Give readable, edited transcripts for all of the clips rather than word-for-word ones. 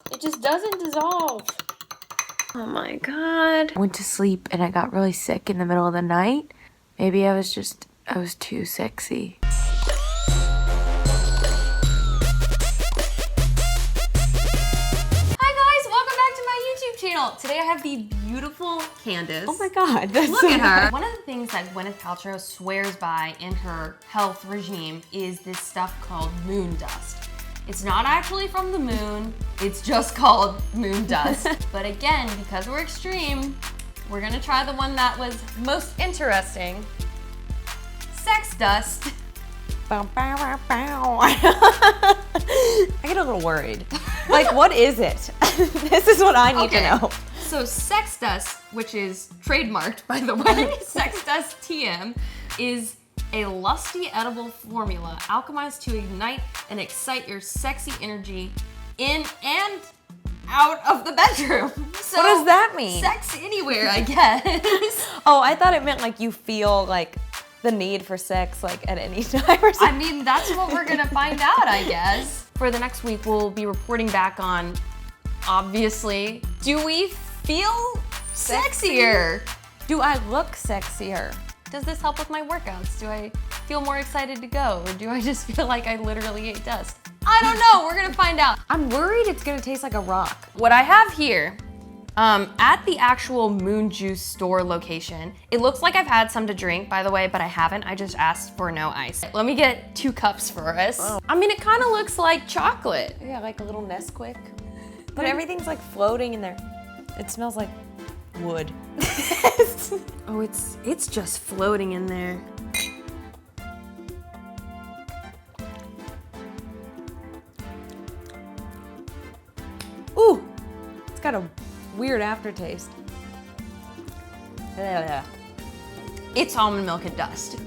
It just doesn't dissolve. Oh my god. I went to sleep and I got really sick in the middle of the night. Maybe I was too sexy. Hi guys, welcome back to my YouTube channel. Today I have the beautiful Candace. Oh my god, Look at her. One of the things that Gwyneth Paltrow swears by in her health regime is this stuff called moon dust. It's not actually from the moon, it's just called moon dust. But again, because we're extreme, we're gonna try the one that was most interesting. Sex dust. Bow, bow, bow, bow. I get a little worried. Like, what is it? This is what I need to know. So sex dust, which is trademarked by the way, sex dust TM, is a lusty edible formula alchemized to ignite and excite your sexy energy in and out of the bedroom. So What does that mean? Sex anywhere, I guess. Oh, I thought it meant like you feel like the need for sex like at any time or something. I mean, that's what we're gonna find out, I guess. For the next week, we'll be reporting back on, obviously, do we feel sexier? Do I look sexier? Does this help with my workouts? Do I feel more excited to go? Or do I just feel like I literally ate dust? I don't know, we're gonna find out. I'm worried it's gonna taste like a rock. What I have here, at the actual Moon Juice store location, it looks like I've had some to drink, by the way, but I haven't. I just asked for no ice. Let me get 2 cups for us. Oh. I mean, it kind of looks like chocolate. Yeah, like a little Nesquik. But everything's like floating in there. It smells like wood. Oh, it's just floating in there. Ooh, it's got a weird aftertaste. Yeah. It's almond milk and dust.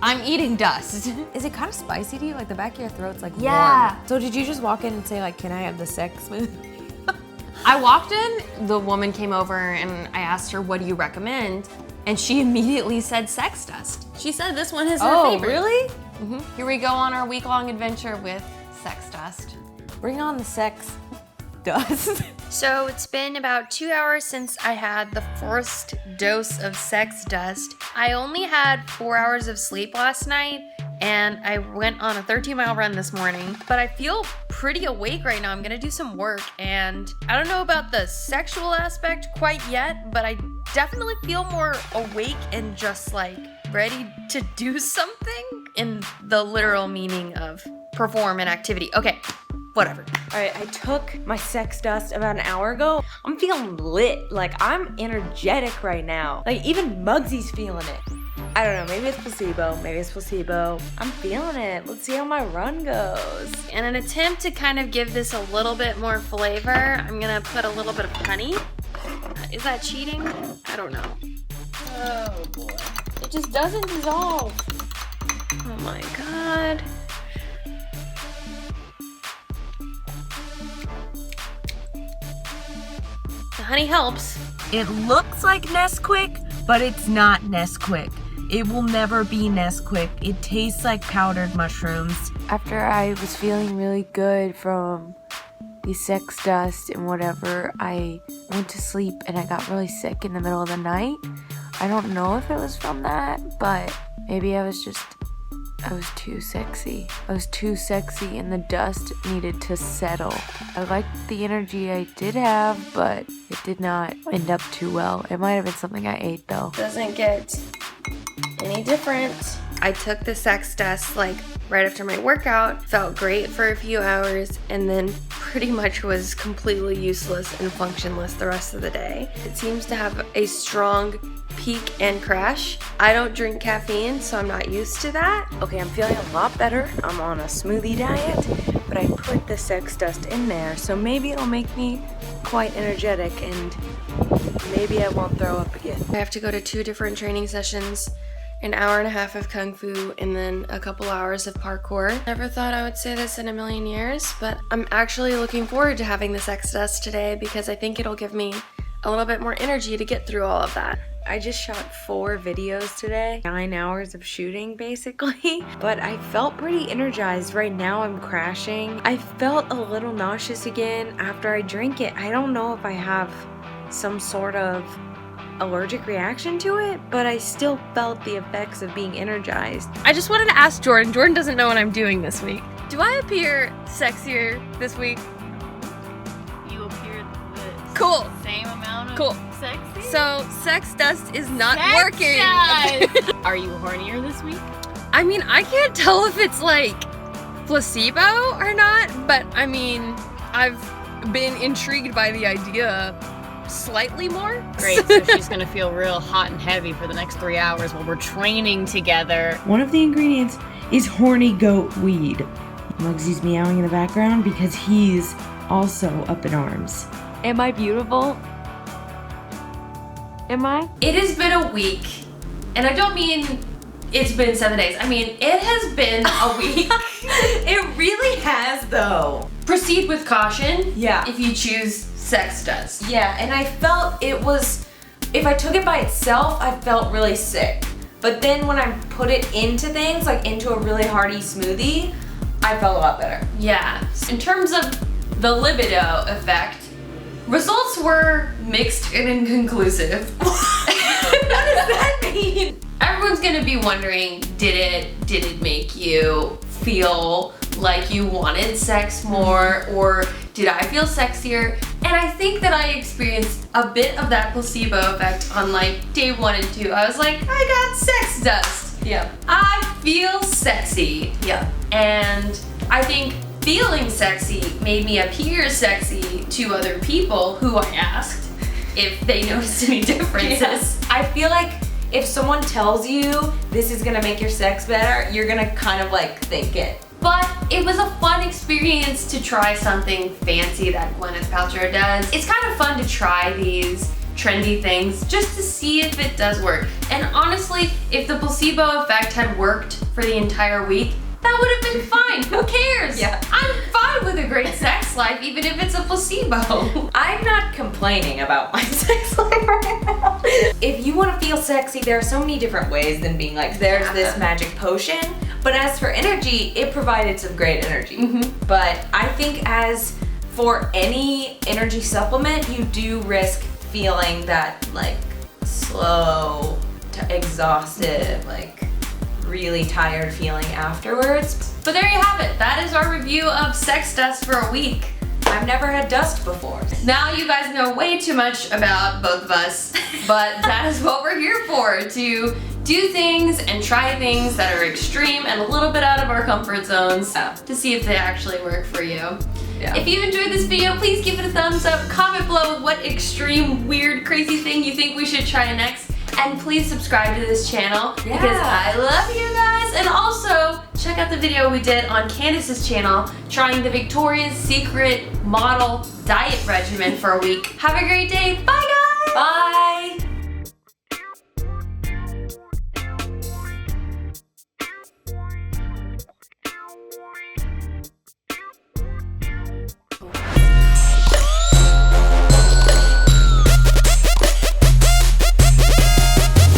I'm eating dust. Is it kind of spicy to you? Like the back of your throat's like Yeah. warm. So did you just walk in and say like, can I have the sex smoothie? I walked in, the woman came over and I asked her, what do you recommend? And she immediately said sex dust. She said this one is her favorite. Really? Here we go on our week-long adventure with sex dust. Bring on the sex dust. So it's been about 2 hours since I had the first dose of sex dust. I only had 4 hours of sleep last night and I went on a 13-mile run this morning, but I feel pretty awake right now. I'm gonna do some work and I don't know about the sexual aspect quite yet, but I definitely feel more awake and just like ready to do something in the literal meaning of perform an activity. Okay, whatever. All right, I took my sex dust about an hour ago. I'm feeling lit. Like, I'm energetic right now. Like, even Muggsy's feeling it. I don't know, maybe it's placebo. I'm feeling it. Let's see how my run goes. In an attempt to kind of give this a little bit more flavor, I'm gonna put a little bit of honey. Is that cheating? I don't know. Oh boy. It just doesn't dissolve. Oh my god. The honey helps. It looks like Nesquik, but it's not Nesquik. It will never be Nesquik. It tastes like powdered mushrooms. After I was feeling really good from the sex dust and whatever, I went to sleep and I got really sick in the middle of the night. I don't know if it was from that, but maybe I was too sexy. I was too sexy and the dust needed to settle. I liked the energy I did have, but it did not end up too well. It might have been something I ate though. Doesn't get any different. I took the sex dust like right after my workout, felt great for a few hours, and then pretty much was completely useless and functionless the rest of the day. It seems to have a strong peak and crash. I don't drink caffeine, so I'm not used to that. Okay, I'm feeling a lot better. I'm on a smoothie diet, but I put the sex dust in there, so maybe it'll make me quite energetic and maybe I won't throw up again. I have to go to 2 different training sessions, an hour and a half of Kung Fu, and then a couple hours of parkour. Never thought I would say this in a million years, but I'm actually looking forward to having the sex dust today because I think it'll give me a little bit more energy to get through all of that. I just shot 4 videos today, 9 hours of shooting basically, but I felt pretty energized. Right now I'm crashing. I felt a little nauseous again after I drank it. I don't know if I have some sort of allergic reaction to it, but I still felt the effects of being energized. I just wanted to ask Jordan. Jordan doesn't know what I'm doing this week. Do I appear sexier this week? You appeared the Cool. same amount of Cool. sexy. So sex dust is not Sex working. dust! Are you hornier this week? I mean, I can't tell if it's like placebo or not, but I mean, I've been intrigued by the idea slightly more. Great, so she's gonna feel real hot and heavy for the next 3 hours while we're training together. One of the ingredients is horny goat weed. Mugsy's meowing in the background because he's also up in arms. Am I beautiful? Am I? It has been a week, and I don't mean it's been 7 days. I mean, it has been a week. It really has though. Proceed with caution. Yeah. If you choose sex dust. Yeah, and I felt it was, if I took it by itself, I felt really sick. But then when I put it into things, like into a really hearty smoothie, I felt a lot better. Yeah. In terms of the libido effect, results were mixed and inconclusive. What does that mean? Everyone's gonna be wondering, did it make you feel like you wanted sex more, or did I feel sexier? And I think that I experienced a bit of that placebo effect on like day 1 and 2. I was like, I got sex dust. Yeah. I feel sexy. Yeah. And I think feeling sexy made me appear sexy to other people who I asked if they noticed any differences. I feel like if someone tells you this is gonna make your sex better, you're gonna kind of like think it. But it was a fun experience to try something fancy that Gwyneth Paltrow does. It's kind of fun to try these trendy things just to see if it does work. And honestly, if the placebo effect had worked for the entire week, that would have been fine. Who cares? Yeah. I'm fine with a great sex life, even if it's a placebo. I'm not complaining about my sex life right now. If you want to feel sexy, there are so many different ways than being like, there's this magic potion. But as for energy, it provided some great energy. But I think as for any energy supplement, you do risk feeling that like slow, exhausted, like really tired feeling afterwards. But there you have it. That is our review of sex dust for a week. I've never had dust before. Now you guys know way too much about both of us, but that is what we're here for, to do things and try things that are extreme and a little bit out of our comfort zones to see if they actually work for you. Yeah. If you enjoyed this video, please give it a thumbs up, comment below what extreme, weird, crazy thing you think we should try next, and please subscribe to this channel because I love you guys. And also, check out the video we did on Candace's channel trying the Victoria's Secret model diet regimen for a week. Have a great day. Bye guys! Bye!